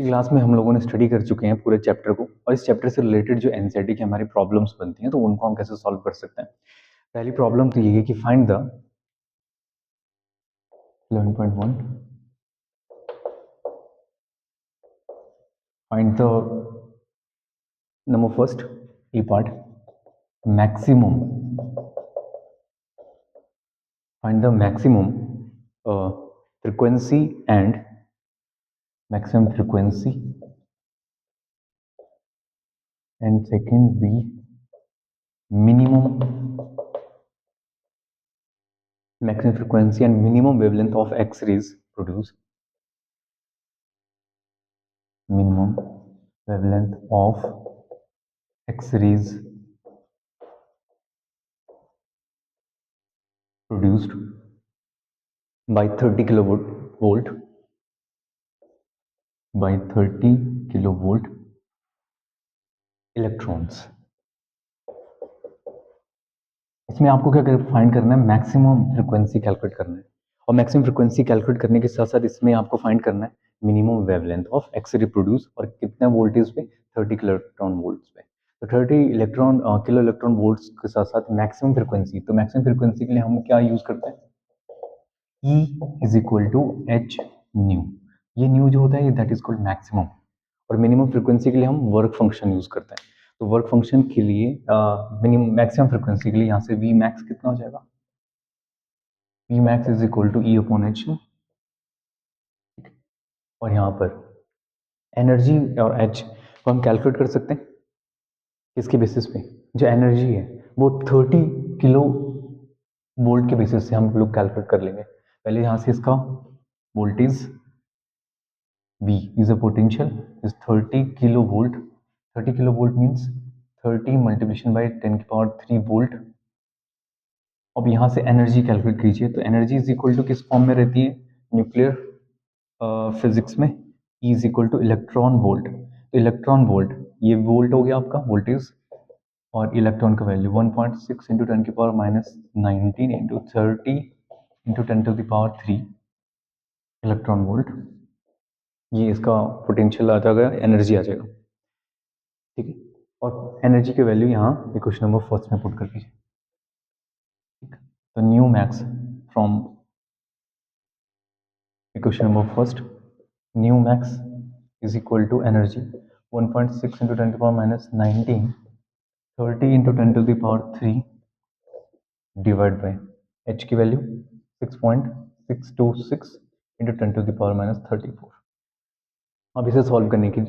पिछली क्लास में हम लोगों ने स्टडी कर चुके हैं पूरे चैप्टर को, और इस चैप्टर से रिलेटेड जो एनसीईआरटी की हमारी प्रॉब्लम्स बनती हैं तो उनको हम कैसे सॉल्व कर सकते हैं। पहली प्रॉब्लम तो ये है कि find the 11.1 find the number first A part maximum find the maximum frequency and maximum frequency, and second be minimum maximum frequency and minimum wavelength of X-rays produced. Minimum wavelength of X-rays produced by 30 kilovolt by 30 kilovolt electrons. इसमें आपको क्या find करना है, maximum frequency calculate करना है, और maximum frequency calculate करने के साथ साथ इसमें आपको फाइंड करना है minimum wavelength of X-ray produce, और कितने वोल्टेज पे, 30 किलो इलेक्ट्रॉन वोल्ट्स पे। तो 30 किलो इलेक्ट्रॉन वोल्ट्स के साथ साथ मैक्सिमम फ्रीक्वेंसी, तो मैक्सिमम फ्रीक्वेंसी के लिए हम क्या यूज करते हैं, E is equal to H nu. ये न्यू जो होता है दैट इज कॉल्ड मैक्सिमम, और मिनिमम फ्रीक्वेंसी के लिए हम वर्क फंक्शन यूज करते हैं। तो वर्क फंक्शन के लिए मिनिमम मैक्सिमम फ्रीक्वेंसी के लिए यहाँ से वी मैक्स कितना हो जाएगा, v max is equal to e upon h. और यहाँ पर एनर्जी और एच को हम कैलकुलेट कर सकते हैं किसके बेसिस पे, जो एनर्जी है वो 30 किलो वोल्ट के बेसिस से हम लोग कैलकुलेट कर लेंगे। पहले यहाँ से इसका voltage V is a potential is 30 kilovolt. 30 kilovolt means 30 multiplication by 10 की पावर 3 वोल्ट। अब यहाँ से एनर्जी कैलकुलेट कीजिए, तो एनर्जी इज इक्वल टू किस फॉर्म में रहती है न्यूक्लियर फिजिक्स में, E is equal to electron volt. तो इलेक्ट्रॉन वोल्ट, ये वोल्ट हो गया आपका वोल्टेज, और इलेक्ट्रॉन का वैल्यू 1.6 इंटू 10 की power minus 19 into 30 into 10 to the power 3 electron volt. ये इसका पोटेंशियल आ जाएगा, एनर्जी आ जाएगा, ठीक है। और एनर्जी की वैल्यू यहाँ इक्वेशन नंबर फर्स्ट में पुट कर दीजिए, ठीक। तो nu max from equation number first, nu max is equal to energy 1.6 into 10 की power minus 19 30 into 10 to the power 3 divide by H की वैल्यू 6.626 into 10 to the power minus 34। अब इसे सॉल्व करने की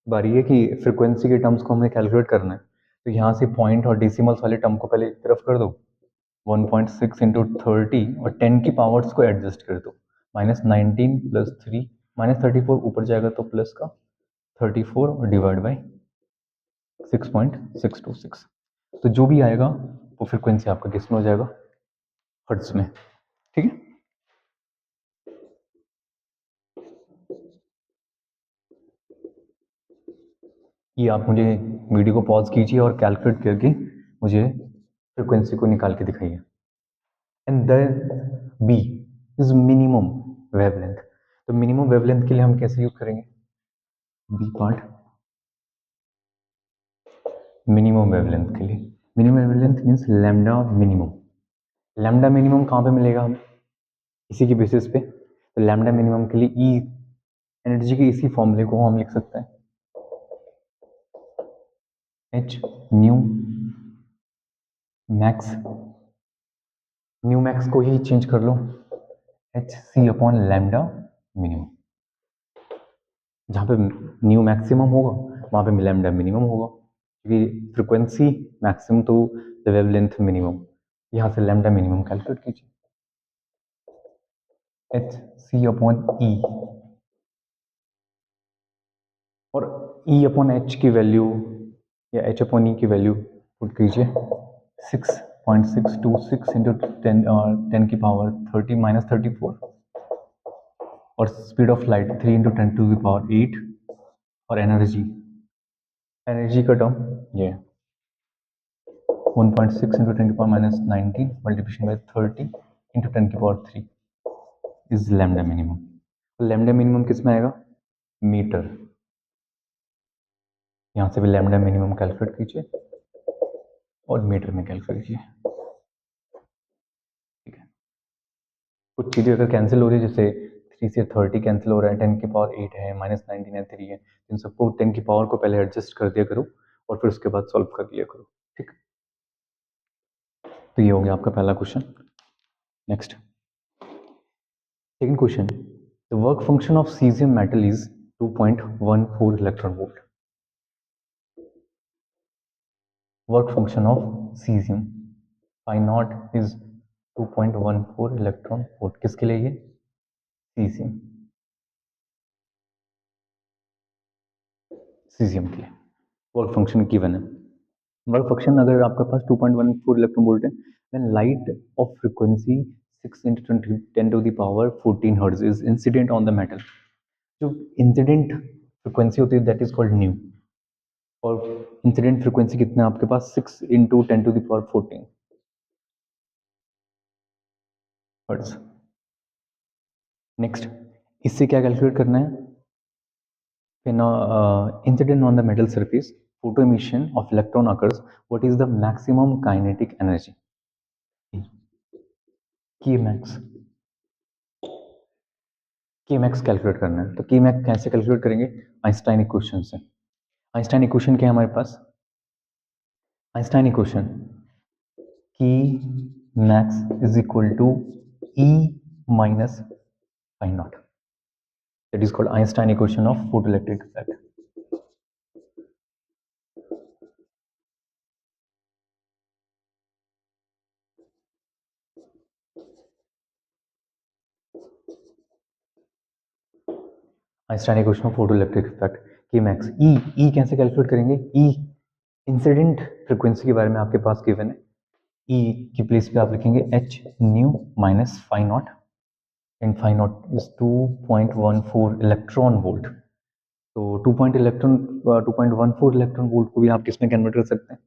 बारी है कि फ्रीक्वेंसी के टर्म्स को हमें कैलकुलेट करना है। तो यहाँ से पॉइंट और डेसिमल्स वाले टर्म को पहले एक तरफ कर दो, 1.6 इंटू 30 और 10 की पावर्स को एडजस्ट कर दो, माइनस 19 प्लस 3 माइनस 34 ऊपर जाएगा तो प्लस का 34 और डिवाइड बाई 6.626। तो जो भी आएगा वो फ्रीक्वेंसी आपका किस में हो जाएगा, हर्ट्ज में, ठीक है। ये आप मुझे वीडियो को पॉज कीजिए और कैलकुलेट करके मुझे फ्रीक्वेंसी को निकाल के दिखाइए। And then b is minimum wavelength. तो मिनिमम वेवलेंथ के लिए हम कैसे यूज करेंगे, बी पार्ट मिनिमम वेवलेंथ के लिए, minimum wavelength means lambda minimum. Lambda minimum कहाँ पे मिलेगा हमें, इसी के बेसिस पे। तो लैम्डा मिनिमम के लिए ई एनर्जी के इसी फॉर्मूले को हम लिख सकते हैं, H nu max, nu max को ही चेंज कर लो, H C upon lambda minimum. जहाँ पे न्यू मैक्सिमम होगा वहाँ पे लैम्डा मिनिमम होगा, क्योंकि फ्रीक्वेंसी मैक्सिमम तो वेवलेंथ मिनिमम, यहाँ से लैम्डा मिनिमम कैलकुलेट कीजिए, एच सी अपॉन ई, और ई अपॉन एच की वैल्यू या एच अपॉन ई की वैल्यू पुट कीजिए 6.626 इंटू 10 की पावर 30 माइनस 34, और speed of light 3 into 10 to the power 8, और एनर्जी, एनर्जी का टर्म ये 1.6 इंटू 10 की power minus 19 multiplication bye 30 into 10 की पावर 3 इज लैम्डा मिनिमम। तो लैम्डा मिनिमम किस में आएगा, मीटर। यहाँ से भी लैम्डा मिनिमम कैलकुलेट कीजिए और मीटर में कैलकुलेट कीजिए। ठीक है, कुछ चीज़ें अगर कैंसिल हो रही है, जैसे 3 से 30 कैंसिल हो रहा है, 10 की पावर 8 है, -19 है, 3 है, इन सबको 10 की पावर को पहले एडजस्ट कर दिया करो और फिर उसके बाद सॉल्व कर लिया करो। ठीक, तो ये हो गया आपका पहला question. Next, second question, the work function of caesium metal is 2.14 electron volt. Work function of caesium phi naught is 2.14 electron volt. किसके लिए? ये सीजियम, सीजियम के लिए वर्क फंक्शन गिवन है। वर्क फंक्शन अगर आपके पास 2.14 इलेक्ट्रॉन वोल्ट है, when light of frequency 6 × 10⁻14 hertz is incident on the metal. जो इंसिडेंट फ्रीक्वेंसी होती है दैट इज कॉल्ड न्यू, और इंसिडेंट फ्रीक्वेंसी कितना है आपके पास? 6 × 10⁻14 हर्ट्ज। नेक्स्ट, इससे क्या कैलकुलेट करना है? Incident on the metal surface, photo emission of electron occurs. What is the maximum kinetic energy? Kmax, Kmax calculate करना है। तो Kmax कैसे कैलकुलेट करेंगे? आइंस्टाइन इक्वेशन से। आइंस्टाइन इक्वेशन क्या है हमारे पास? Einstein equation Kmax is equal to E minus phi naught. That is called Einstein equation of photoelectric effect. Einstein equation of photoelectric effect Kmax। E कैसे calculate करेंगे? E incident frequency के बारे में आपके पास गिवन है। E की place पे आप लिखेंगे h nu minus phi naught, and phi naught is 2.14 electron volt. तो 2.14 इलेक्ट्रॉन वोल्ट को भी आप किस में कन्वर्ट कर सकते हैं?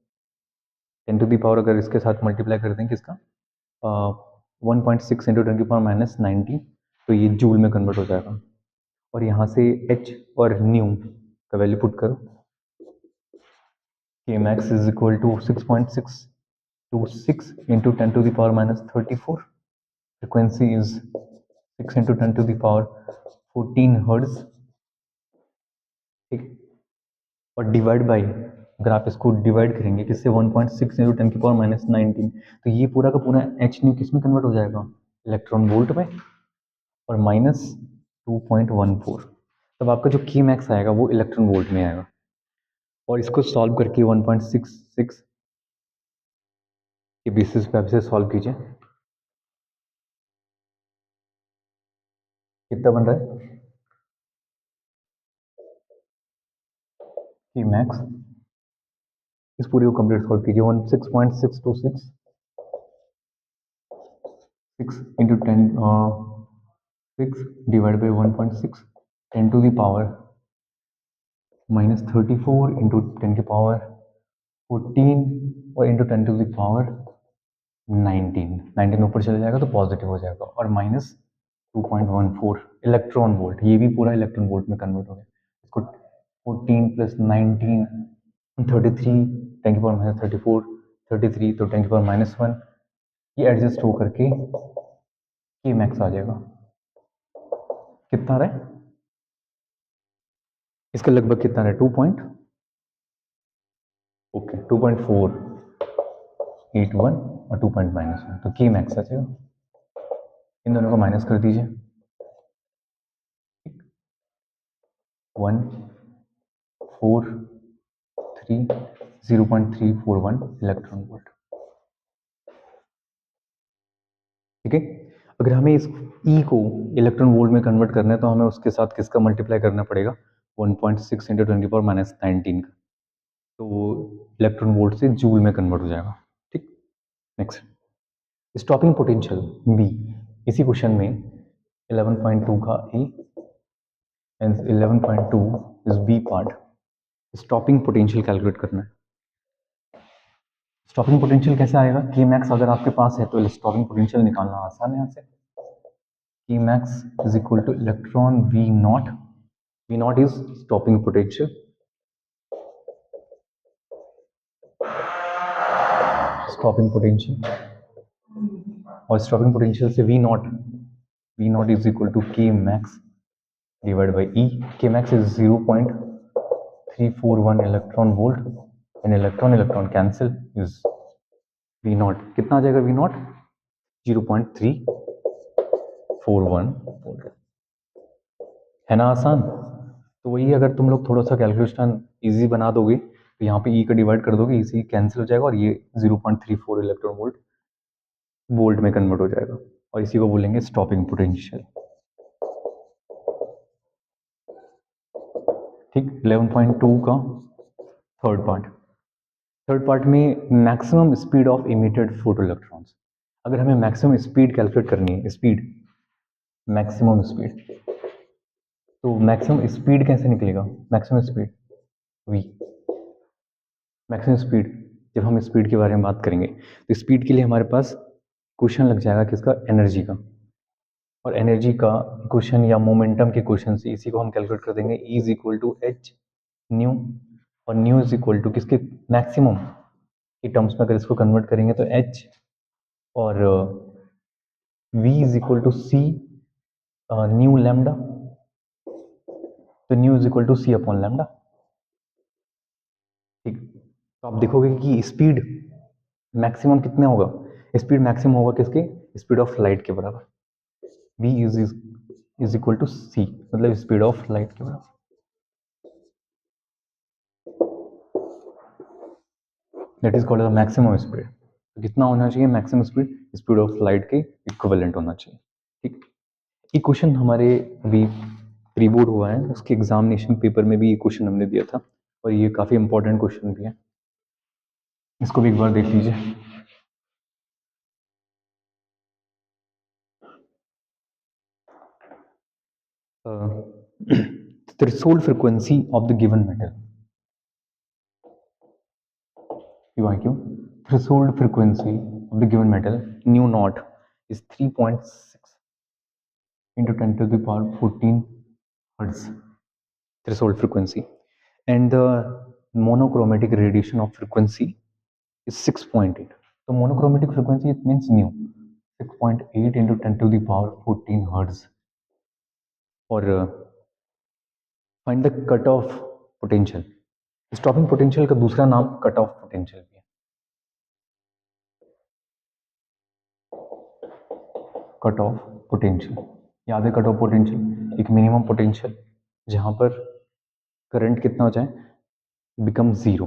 10 टू दी पावर अगर इसके साथ मल्टीप्लाई कर दें किसका, 1.6 × 10⁻19, तो ये जूल में कन्वर्ट हो जाएगा। और यहाँ से h और न्यू का वैल्यू पुट करो, Kmax is equal to 6.626 into 10 to the power minus 34. Frequency is 6 into 10 to the power 14 hertz. ठीक, और डिवाइड बाई, अगर आप इसको डिवाइड करेंगे किससे? 1.6 into 10 की पावर माइनस 19, तो ये पूरा का पूरा एच न्यू किस में कन्वर्ट हो जाएगा? इलेक्ट्रॉन वोल्ट में, और माइनस 2.14, तब आपका जो की मैक्स आएगा वो इलेक्ट्रॉन वोल्ट में आएगा। और इसको सॉल्व करके 1.66 के बेसिस पे आप इसे सॉल्व कीजिए, कितना बन रहा है? कि मैक्स, इस पूरी को कंप्लीट सॉल्व कीजिए। 6.626 6 इंटू 10 6 divide by 1.6 10 to the power minus 34 into 10 की पावर 14 और इंटू 10 टू द पावर 19 ऊपर चले जाएगा तो पॉजिटिव हो जाएगा, और माइनस 2.14 इलेक्ट्रॉन वोल्ट, ये भी पूरा इलेक्ट्रॉन वोल्ट में कन्वर्ट हो गया। इसको 14 प्लस 19 33 10 की पावर माइनस 34 33 तो 10 की पावर माइनस 1, ये एडजस्ट हो करके के मैक्स आ जाएगा। कितना रहा है इसका? लगभग कितना रहा है? 2.481 और 2.1, तो के मैक्स आ जाएगा। इन दोनों को माइनस कर दीजिए, 0.341 इलेक्ट्रॉन वोल्ट। ठीक है, अगर हमें इस E को इलेक्ट्रॉन वोल्ट में कन्वर्ट करना है तो हमें उसके साथ किसका मल्टीप्लाई करना पड़ेगा? 1.6 इंटू 10 की पावर माइनस 19 का, तो इलेक्ट्रॉन वोल्ट से जूल में कन्वर्ट हो जाएगा। ठीक, नेक्स्ट, स्टॉपिंग पोटेंशियल B, इसी क्वेश्चन में 11.2 का A and 11.2 is B part. Stopping potential calculate करना है। स्टॉपिंग पोटेंशियल कैसे आएगा? की मैक्स अगर आपके पास है तो स्टॉपिंग पोटेंशियल निकालना आसान है। यहाँ से k max is equal to electron V naught V naught is stopping potential. Stopping potential, और स्टॉपिंग पोटेंशियल से v naught is equal to k max divide by e. K max is 0.341 electron volt and electron cancel is v naught. कितना आ जाएगा we not? 0.341 volt. है ना आसान? तो वही अगर तुम लोग थोड़ा सा कैलकुलेशन इजी बना दोगे तो यहाँ पे ई का डिवाइड कर दोगे, इसी कैंसिल हो जाएगा और ये 0.34 इलेक्ट्रॉन वोल्ट में कन्वर्ट हो जाएगा और इसी को बोलेंगे स्टॉपिंग पोटेंशियल. ठीक. 11.2 का थर्ड पार्ट में maximum speed of emitted photo electrons. अगर हमें मैक्सिमम स्पीड कैलकुलेट करनी है, मैक्सिमम स्पीड, तो मैक्सिमम स्पीड कैसे निकलेगा? Maximum speed v. Maximum speed, जब हम स्पीड के बारे में बात करेंगे तो स्पीड के लिए हमारे पास क्वेश्चन लग जाएगा किसका? एनर्जी का. और एनर्जी का क्वेश्चन या मोमेंटम के क्वेश्चन से इसी को हम कैलकुलेट कर देंगे. E is equal to H nu, और न्यू इज इक्वल टू किसके? मैक्सिमम के टर्म्स में अगर इसको कन्वर्ट करेंगे तो h, और v is equal to C nu lambda, तो nu is equal to C upon lambda. ठीक. तो आप देखोगे कि स्पीड मैक्सिमम कितना होगा? स्पीड मैक्सिमम होगा किसके? स्पीड ऑफ लाइट के बराबर. v is equal to c, मतलब स्पीड ऑफ लाइट के बराबर. That is called the maximum speed. तो कितना होना चाहिए maximum speed? Speed of light के इक्विवेलेंट होना चाहिए. ठीक. ये क्वेश्चन हमारे अभी प्री बोर्ड हुआ है, उसके एग्जामिनेशन पेपर में भी ये क्वेश्चन हमने दिया था और ये काफी इंपॉर्टेंट क्वेश्चन भी है. इसको भी एक बार देख लीजिए. Threshold frequency of the given metal. PYQ. Threshold frequency of the given metal nu naught is 3.6 into 10 to the power 14 hertz. Threshold frequency, and the monochromatic radiation of frequency is 6.8. So monochromatic frequency, it means nu 6.8 into 10 to the power 14 hertz. और find the cutoff potential. Stopping potential का दूसरा नाम cut off potential भी है. Cut off potential, याद है? Cut off potential एक minimum potential जहां पर करंट कितना हो जाए? Become zero.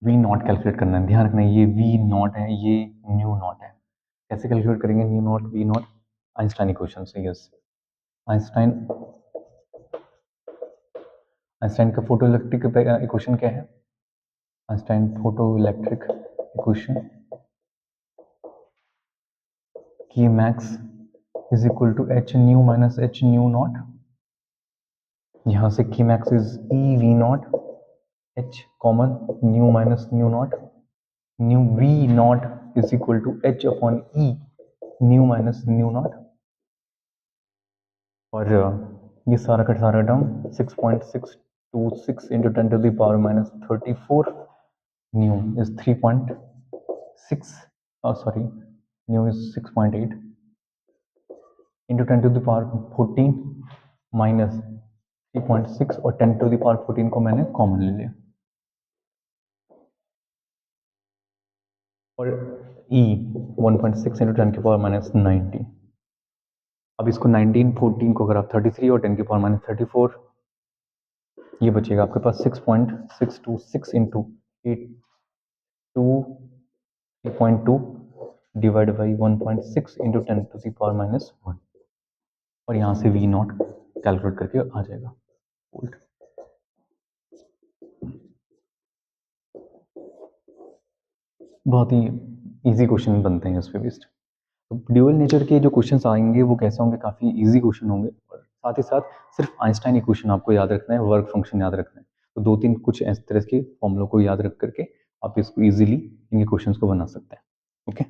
V naught calculate करना है, ध्यान रखना है. ये वी नॉट है, ये न्यू नॉट है. कैसे कैलकुलेट करेंगे nu naught v naught? Einstein equation से. यस, आइंस्टाइन का फोटो इलेक्ट्रिक इक्वेशन क्या है? Einstein photo electric equation k max is equal to H nu minus h nu naught. यहां से k max is e v naught, h common, nu minus nu naught, nu v naught is equal to h upon e nu minus nu naught. और ये सारा का सारा term 6.626 into 10 to the power minus 34. Nu is 3.6, sorry, nu is 6.8 into 10 to the power 14 minus 3.6, और 10 to the power 14 को मैंने common ले लिया. और E 1.6 इंटू 10 की पावर माइनस 90. अब इसको 19, 14 को अगर आप 33 और 10 की पावर माइनस 34, ये बचेगा आपके पास 6.626 into 3.2 divide by 1.6 into 10 to the power minus 1, और यहाँ से वी नॉट कैलकुलेट करके आ जाएगा वोल्ट. बहुत ही इजी क्वेश्चन बनते हैं इस पे बेस्ड. तो ड्यूअल नेचर के जो क्वेश्चंस आएंगे वो कैसे होंगे? काफ़ी इजी क्वेश्चन होंगे, और साथ ही साथ सिर्फ आइंस्टाइन इक्वेशन आपको याद रखना है, वर्क फंक्शन याद रखना है. तो 2-3 कुछ इस तरह के फॉर्मूलों को याद रख करके आप इसको इजीली इनके क्वेश्चंस को बना सकते हैं. ओके.